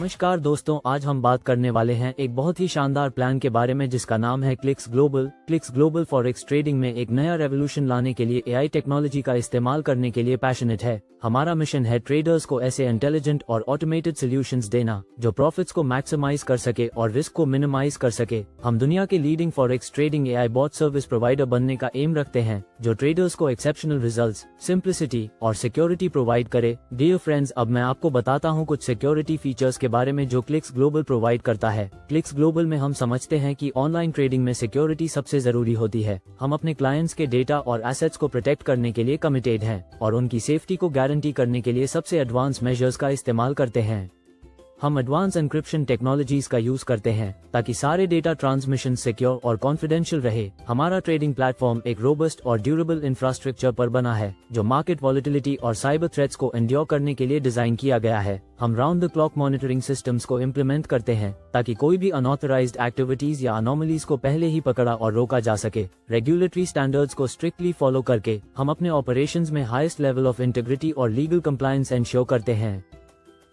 नमस्कार दोस्तों, आज हम बात करने वाले हैं एक बहुत ही शानदार प्लान के बारे में जिसका नाम है clicks global. Clicks global forex trading में एक नया रेवोल्यूशन लाने के लिए एआई टेक्नोलॉजी का इस्तेमाल करने के लिए पैशनेट है। हमारा मिशन है ट्रेडर्स को ऐसे इंटेलिजेंट और ऑटोमेटेड सॉल्यूशंस देना जो प्रॉफिट्स को मैक्सिमाइज कर सके और रिस्क को मिनिमाइज कर सके। हम दुनिया के leading forex trading AI bot service provider बनने का एम रखते हैं जो ट्रेडर्स को एक्सेप्शनल रिजल्ट्स, सिंप्लिसिटी और सिक्योरिटी प्रोवाइड करे। डियर फ्रेंड्स, अब मैं आपको बताता हूँ कुछ सिक्योरिटी फीचर्स के बारे में जो क्लिक्स ग्लोबल प्रोवाइड करता है। क्लिक्स ग्लोबल में हम समझते हैं कि ऑनलाइन ट्रेडिंग में सिक्योरिटी सबसे जरूरी होती है। हम अपने क्लाइंट्स के डेटा और एसेट्स को प्रोटेक्ट करने के लिए कमिटेड हैं और उनकी सेफ्टी को गारंटी करने के लिए सबसे एडवांस मेजर्स का इस्तेमाल करते हैं। हम एडवांस एन्क्रिप्शन टेक्नोलॉजीज का यूज करते हैं ताकि सारे डेटा ट्रांसमिशन सिक्योर और कॉन्फिडेंशियल रहे। हमारा ट्रेडिंग प्लेटफॉर्म एक रोबस्ट और ड्यूरेबल इंफ्रास्ट्रक्चर पर बना है जो मार्केट वॉलेटिलिटी और साइबर थ्रेट्स को एंड्योर करने के लिए डिजाइन किया गया है। हम round the clock monitoring systems को इम्प्लीमेंट करते हैं ताकि कोई भी अनऑथराइज्ड एक्टिविटीज या अनोमलीज को पहले ही पकड़ा और रोका जा सके। रेगुलेटरी स्टैंडर्ड्स को स्ट्रिक्टली फॉलो करके हम अपने ऑपरेशंस में हाईएस्ट लेवल ऑफ इंटीग्रिटी और लीगल कंप्लायंस एंश्योर करते हैं।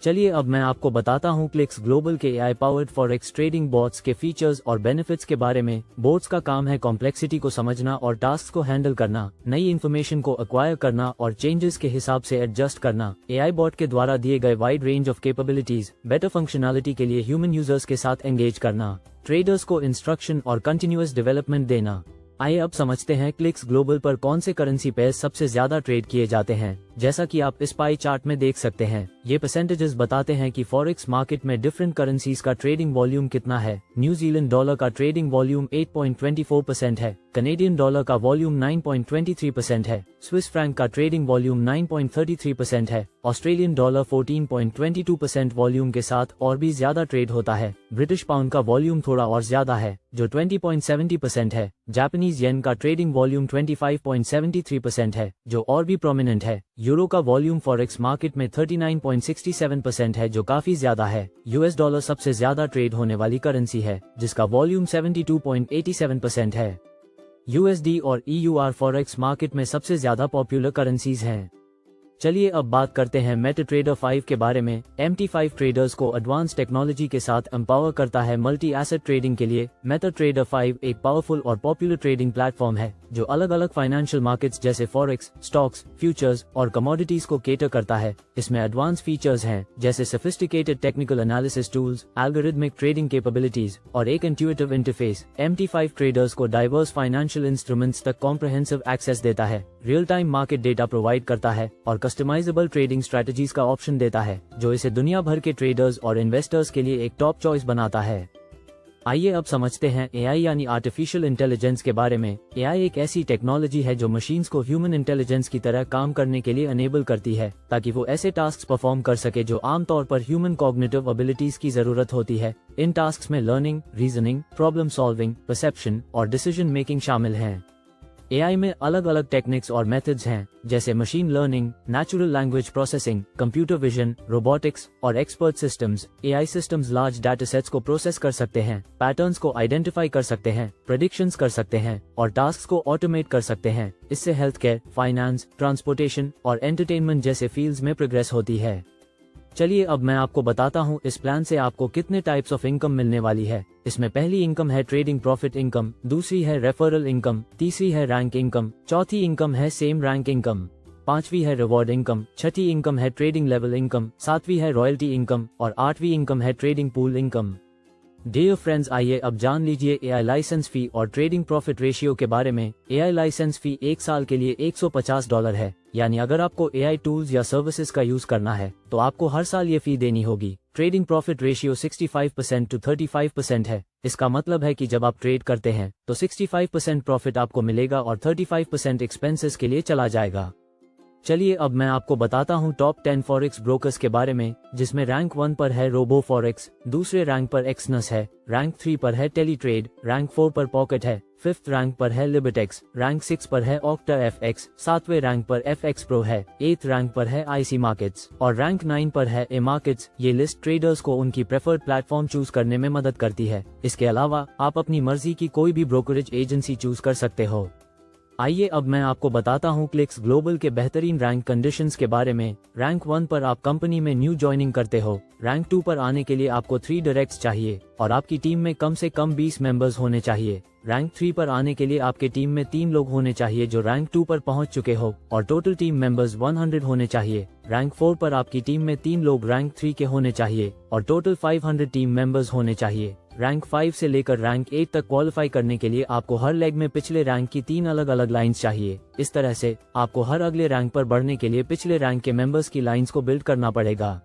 चलिए अब मैं आपको बताता हूँ क्लिक्स ग्लोबल के AI powered forex trading bots के फीचर्स और बेनिफिट्स के बारे में। बोट्स का काम है कॉम्प्लेक्सिटी को समझना और टास्क को हैंडल करना, नई इन्फॉर्मेशन को एक्वायर करना और चेंजेस के हिसाब से एडजस्ट करना। एआई बॉट के द्वारा दिए गए wide range of capabilities, better functionality के लिए ह्यूमन यूजर्स के साथ एंगेज करना, ट्रेडर्स को इंस्ट्रक्शन और कंटिन्यूअस डेवलपमेंट देना। आइए अब समझते हैं क्लिक्स ग्लोबल पर कौन से करेंसी पेयर्स सबसे ज्यादा ट्रेड किए जाते हैं। जैसा कि आप इस पाई चार्ट में देख सकते हैं, ये परसेंटेजेस बताते हैं कि फॉरेक्स मार्केट में डिफरेंट करेंसीज का ट्रेडिंग वॉल्यूम कितना है। न्यूजीलैंड डॉलर का ट्रेडिंग वॉल्यूम 8.24% है, कनेडियन डॉलर का वॉल्यूम 9.23% है, स्विस फ्रैंक का ट्रेडिंग वॉल्यूम 9.33% है, ऑस्ट्रेलियन डॉलर 14.22% वॉल्यूम के साथ और भी ज्यादा ट्रेड होता है। ब्रिटिश पाउंड का वॉल्यूम थोड़ा और ज्यादा है जो 20.70% है। जापानीज येन का ट्रेडिंग वॉल्यूम 25.73% है जो और भी प्रोमिनेंट है। यूरो का वॉल्यूम फॉरेक्स मार्केट में 39.67% है जो काफी ज्यादा है। यूएस डॉलर सबसे ज्यादा ट्रेड होने वाली करेंसी है जिसका वॉल्यूम 72.87% है। यूएसडी और ईयूआर फॉरेक्स मार्केट में सबसे ज्यादा पॉपुलर करेंसीज हैं। चलिए अब बात करते हैं मेटाट्रेडर 5 के बारे में। MT5 ट्रेडर्स को एडवांस टेक्नोलॉजी के साथ एम्पावर करता है मल्टी एसेट ट्रेडिंग के लिए। मेटाट्रेडर 5 एक पावरफुल और पॉपुलर ट्रेडिंग प्लेटफॉर्म है जो अलग अलग फाइनेंशियल मार्केट्स जैसे फॉरेक्स, स्टॉक्स, फ्यूचर्स और कमोडिटीज को केटर करता है। इसमें एडवांस फीचर्स हैं जैसे sophisticated technical analysis tools, algorithmic trading capabilities और एक इंट्यूटिव इंटरफेस। MT5 ट्रेडर्स को डाइवर्स फाइनेंशियल इंस्ट्रूमेंट्स तक कॉम्प्रिहेंसिव एक्सेस देता है, real time market data provide करता है और कस्टमाइजेबल ट्रेडिंग स्ट्रेटजीज का ऑप्शन देता है जो इसे दुनिया भर के ट्रेडर्स और इन्वेस्टर्स के लिए एक टॉप चॉइस बनाता है। आइए अब समझते हैं एआई यानी आर्टिफिशियल इंटेलिजेंस के बारे में। एआई एक ऐसी टेक्नोलॉजी है जो मशीन्स को ह्यूमन इंटेलिजेंस की तरह काम करने के लिए अनेबल करती है ताकि वो ऐसे टास्क परफॉर्म कर सके जो आमतौर पर ह्यूमन कॉग्निटिव एबिलिटीज की जरूरत होती है। इन टास्क में learning, reasoning, problem solving, perception और डिसीजन मेकिंग शामिल हैं। एआई में अलग अलग टेक्निक्स और मेथड्स हैं जैसे machine learning, natural language processing, computer vision, robotics और expert systems. AI systems large datasets को प्रोसेस कर सकते हैं, पैटर्न्स को आइडेंटिफाई कर सकते हैं, प्रेडिक्शंस कर सकते हैं और टास्क को ऑटोमेट कर सकते हैं। इससे हेल्थ केयर, फाइनेंस, ट्रांसपोर्टेशन और एंटरटेनमेंट जैसे फील्ड्स में प्रोग्रेस होती है। चलिए अब मैं आपको बताता हूँ इस प्लान से आपको कितने टाइप्स ऑफ इनकम मिलने वाली है। इसमें पहली इनकम है ट्रेडिंग प्रॉफिट इनकम, दूसरी है रेफरल इनकम, तीसरी है रैंक इनकम, चौथी इनकम है सेम रैंक इनकम, पांचवी है रिवॉर्ड इनकम, छठी इनकम है ट्रेडिंग लेवल इनकम, सातवीं है रॉयल्टी इनकम और आठवीं इनकम है trading pool income. Dear friends, आइए अब जान लीजिए एआई लाइसेंस फी और ट्रेडिंग प्रॉफिट रेशियो के बारे में। एआई लाइसेंस फी एक साल के लिए $150 है, यानी अगर आपको एआई टूल्स या सर्विसेज का यूज करना है तो आपको हर साल ये फी देनी होगी। ट्रेडिंग प्रॉफिट रेशियो 65% to 35% है। इसका मतलब है कि जब आप ट्रेड करते हैं तो 65% प्रॉफिट आपको मिलेगा और 35% एक्सपेंसेस के लिए चला जाएगा। चलिए अब मैं आपको बताता हूँ टॉप 10 फॉरेक्स ब्रोकर्स के बारे में, जिसमें रैंक 1 पर है रोबो फॉरेक्स, दूसरे रैंक पर एक्सनस है, रैंक 3 पर है टेलीट्रेड, रैंक 4 पर पॉकेट है, 5th रैंक पर है लिबर्टेक्स, रैंक 6 पर है ऑक्टा FX, 7वें रैंक पर FX Pro है, 8th रैंक पर है IC मार्केट्स और रैंक 9 पर है ए मार्केट्स। ये लिस्ट ट्रेडर्स को उनकी प्रेफर्ड प्लेटफॉर्म चूज करने में मदद करती है। इसके अलावा आप अपनी मर्जी की कोई भी ब्रोकरेज एजेंसी चूज कर सकते हो। आइए अब मैं आपको बताता हूँ क्लिक्स ग्लोबल के बेहतरीन रैंक कंडीशंस के बारे में। रैंक 1 पर आप कंपनी में न्यू ज्वाइनिंग करते हो। रैंक 2 पर आने के लिए आपको 3 डायरेक्ट्स चाहिए और आपकी टीम में कम से कम 20 मेंबर्स होने चाहिए। रैंक 3 पर आने के लिए आपके टीम में 3 लोग होने चाहिए जो रैंक 2 पर पहुंच चुके हो और टोटल टीम मेंबर्स 100 होने चाहिए। रैंक 4 पर आपकी टीम में 3 लोग रैंक 3 के होने चाहिए और टोटल 500 टीम मेंबर्स होने चाहिए। रैंक 5 से लेकर रैंक 8 तक क्वालिफाई करने के लिए आपको हर लेग में पिछले रैंक की 3 अलग अलग लाइंस चाहिए। इस तरह से आपको हर अगले रैंक पर बढ़ने के लिए पिछले रैंक के मेंबर्स की लाइंस को बिल्ड करना पड़ेगा।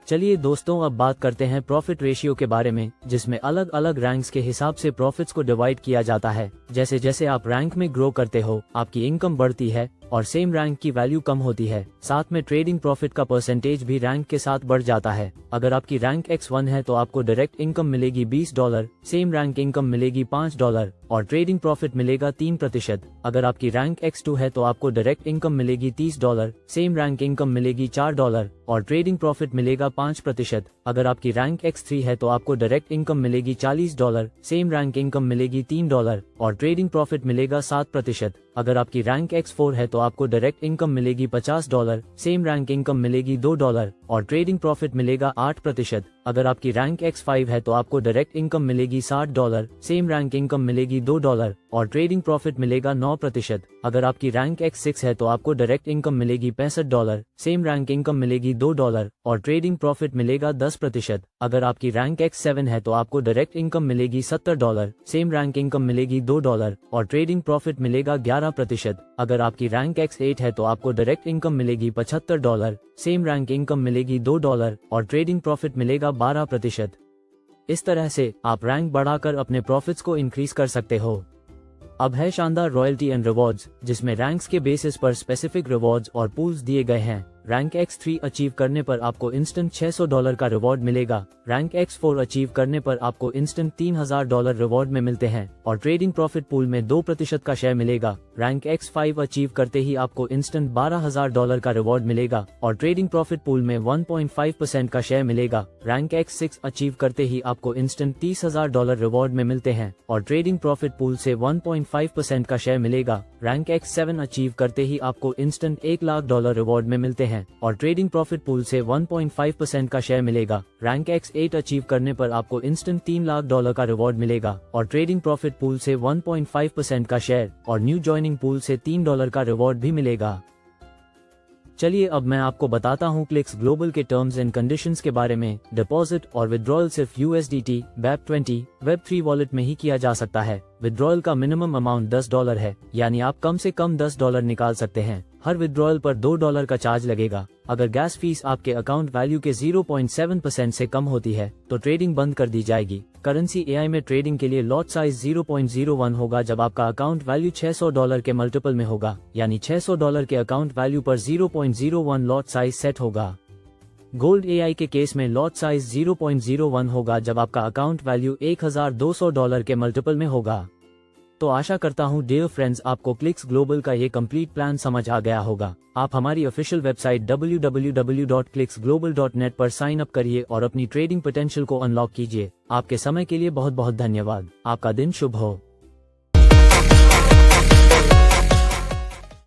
चलिए दोस्तों, अब बात करते हैं प्रॉफिट रेशियो के बारे में, जिसमें अलग अलग रैंक्स के हिसाब से प्रॉफिट्स को डिवाइड किया जाता है। जैसे जैसे आप रैंक में ग्रो करते हो, आपकी इनकम बढ़ती है और सेम रैंक की वैल्यू कम होती है। साथ में ट्रेडिंग प्रॉफिट का परसेंटेज भी रैंक के साथ बढ़ जाता है। अगर आपकी रैंक X1 है तो आपको डायरेक्ट इनकम मिलेगी $20, सेम रैंक इनकम मिलेगी $5 और ट्रेडिंग प्रॉफिट मिलेगा 3%। अगर आपकी रैंक X2 है तो आपको डायरेक्ट इनकम मिलेगी $30, सेम रैंक इनकम मिलेगी $4 और ट्रेडिंग प्रॉफिट मिलेगा 5%। अगर आपकी रैंक X3 है तो आपको डायरेक्ट इनकम मिलेगी $40, सेम रैंक इनकम मिलेगी $3 और ट्रेडिंग प्रॉफिट मिलेगा 7%। अगर आपकी रैंक X4 है तो आपको डायरेक्ट इनकम मिलेगी $50, सेम रैंक इनकम मिलेगी $2 और ट्रेडिंग प्रॉफिट मिलेगा 8%। अगर आपकी रैंक X5 है तो आपको डायरेक्ट इनकम मिलेगी $60, सेम रैंक इनकम मिलेगी $2 और ट्रेडिंग प्रॉफिट मिलेगा 9%। अगर आपकी रैंक X6 है तो आपको डायरेक्ट इनकम मिलेगी $65, सेम रैंक इनकम मिलेगी $2 और ट्रेडिंग प्रॉफिट मिलेगा 10%। अगर आपकी रैंक X7 है तो आपको डायरेक्ट इनकम मिलेगी $70, सेम रैंक इनकम मिलेगी $2 और ट्रेडिंग प्रॉफिट मिलेगा 11%। अगर आपकी रैंक X8 है तो आपको डायरेक्ट इनकम मिलेगी $75, सेम रैंक इनकम मिलेगी $2 और ट्रेडिंग प्रॉफिट मिलेगा 12%। इस तरह से आप रैंक बढ़ाकर अपने प्रॉफिट्स को इंक्रीज कर सकते हो। अब है शानदार रॉयल्टी एंड रिवॉर्ड्स, जिसमें रैंक्स के बेसिस पर स्पेसिफिक रिवॉर्ड्स और पूल्स दिए गए हैं। रैंक X3 अचीव करने पर आपको इंस्टेंट $600 का रिवॉर्ड मिलेगा। रैंक X4 अचीव करने पर आपको इंस्टेंट $3000 रिवॉर्ड में मिलते हैं और ट्रेडिंग प्रॉफिट पूल में 2% का शेयर मिलेगा। रैंक X5 अचीव करते ही आपको इंस्टेंट $12000 का रिवॉर्ड मिलेगा और ट्रेडिंग प्रॉफिट पूल में 1.5% का शेयर मिलेगा। रैंक X6 अचीव करते ही आपको इंस्टेंट $30000 रिवॉर्ड में मिलते हैं और ट्रेडिंग प्रॉफिट पूल से 1.5% का शेयर मिलेगा। रैंक X7 अचीव करते ही आपको इंस्टेंट $1,00,000 रिवॉर्ड में मिलते हैं और ट्रेडिंग प्रॉफिट पूल से 1.5% का शेयर मिलेगा। रैंक X8 अचीव करने पर आपको इंस्टेंट $3,00,000 का रिवॉर्ड मिलेगा और ट्रेडिंग प्रॉफिट पूल से 1.5% का शेयर और न्यू ज्वाइनिंग पूल से $3 का रिवॉर्ड भी मिलेगा। चलिए अब मैं आपको बताता हूँ क्लिक्स ग्लोबल के टर्म्स एंड कंडीशंस के बारे में। डिपॉजिट और विड्रॉयल सिर्फ USDT, BEP20, Web3 वॉलेट में ही किया जा सकता है। विड्रॉयल का मिनिमम अमाउंट $10 है, यानी आप कम से कम $10 निकाल सकते हैं। हर विड्रॉयल पर $2 का चार्ज लगेगा। अगर गैस फीस आपके अकाउंट वैल्यू के 0.7% से कम होती है तो ट्रेडिंग बंद कर दी जाएगी। करेंसी AI में ट्रेडिंग के लिए लॉट साइज 0.01 होगा जब आपका अकाउंट वैल्यू $600 के मल्टीपल में होगा, यानी $600 के अकाउंट वैल्यू पर 0.01 लॉट साइज सेट होगा। गोल्ड AI के केस में लॉट साइज 0.01 होगा जब आपका अकाउंट वैल्यू $1200 के मल्टीपल में होगा। तो आशा करता हूँ डियर फ्रेंड्स, आपको क्लिक्स ग्लोबल का ये कंप्लीट प्लान समझ आ गया होगा। आप हमारी ऑफिशियल वेबसाइट www.clicksglobal.net पर साइन अप करिए और अपनी ट्रेडिंग पोटेंशियल को अनलॉक कीजिए। आपके समय के लिए बहुत बहुत धन्यवाद। आपका दिन शुभ हो।